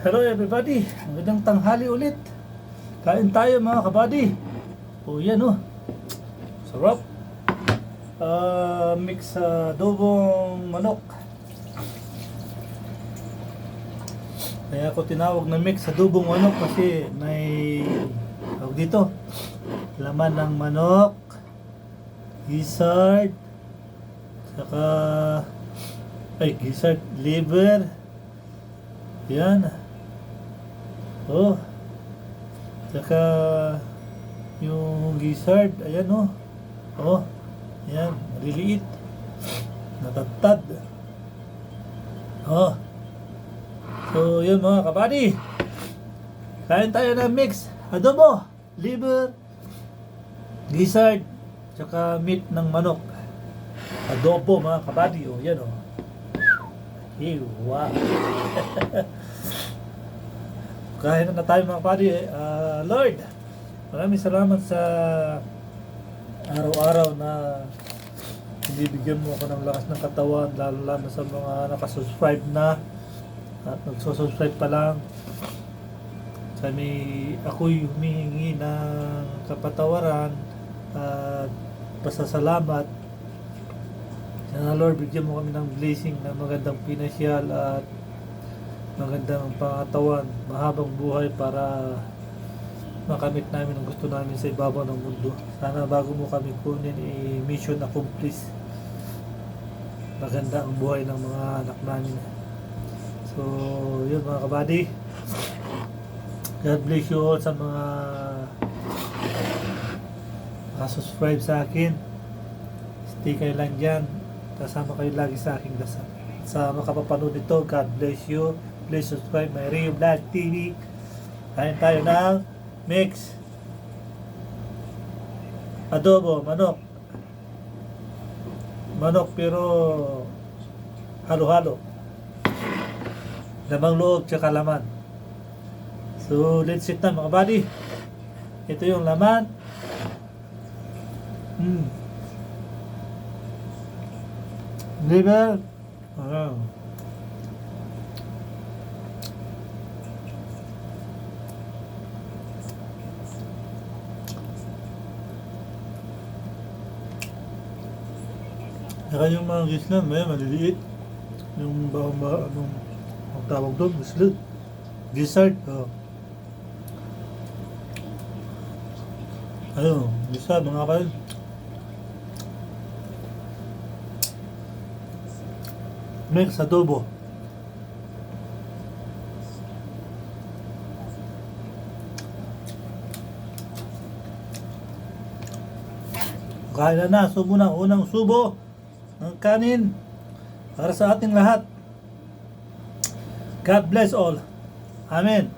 Hello everybody, magandang tanghali ulit. Kain tayo mga kabady. O yan o, sarap. Mix adobong manok. Kaya ako tinawag na mix adobong manok kasi may tawag dito, laman ng manok, gizzard, saka gizzard, liver. Yan. Oh. Saka yung gizzard, ayan oh. Oh. Yan, maliliit. Natatad. Oh. So, yun mga kabady. Kain tayo ng mix adobo, liver, gizzard, saka meat ng manok. Adobo mga kabady. Oh, yan oh. Wow. Kain na tayo mga kabady. Lord, maraming salamat sa araw-araw na binibigyan mo ako ng lakas ng katawan, lalo sa mga nakasubscribe na at nagsusubscribe pa lang. Ako'y humihingi ng kapatawaran at pasasalamat. Sana Lord, bigyan mo kami ng blessing na magandang pinasyal at magandang pangatawan, mahabang buhay para makamit namin ang gusto namin sa ibabaw ng mundo. Sana bago mo kami kunin, mission accomplished. Maganda ang buhay ng mga anak namin. So, yun mga kabady. God bless you all sa mga nakasubscribe sa akin. Stay kayo lang dyan. Kasama kayo lagi sa aking dasal. Sa makapapanood nito, God bless you. Please subscribe my Rio Vlog TV. Kain tayo ng mix adobo, manok. Manok pero halo-halo. Lamang loob tsaka laman. So, let's eat na mga buddy. Ito yung laman. Liver. Saka yung mga gisnan, may maliliit. Yung anong tawag doon, gisnan. Gizzard. Oh. Ayun, gizzard mga kapatid. Mix adobo. Kaya na, subo na, unang subo ng kanin para sa ating lahat. God bless all. Amen.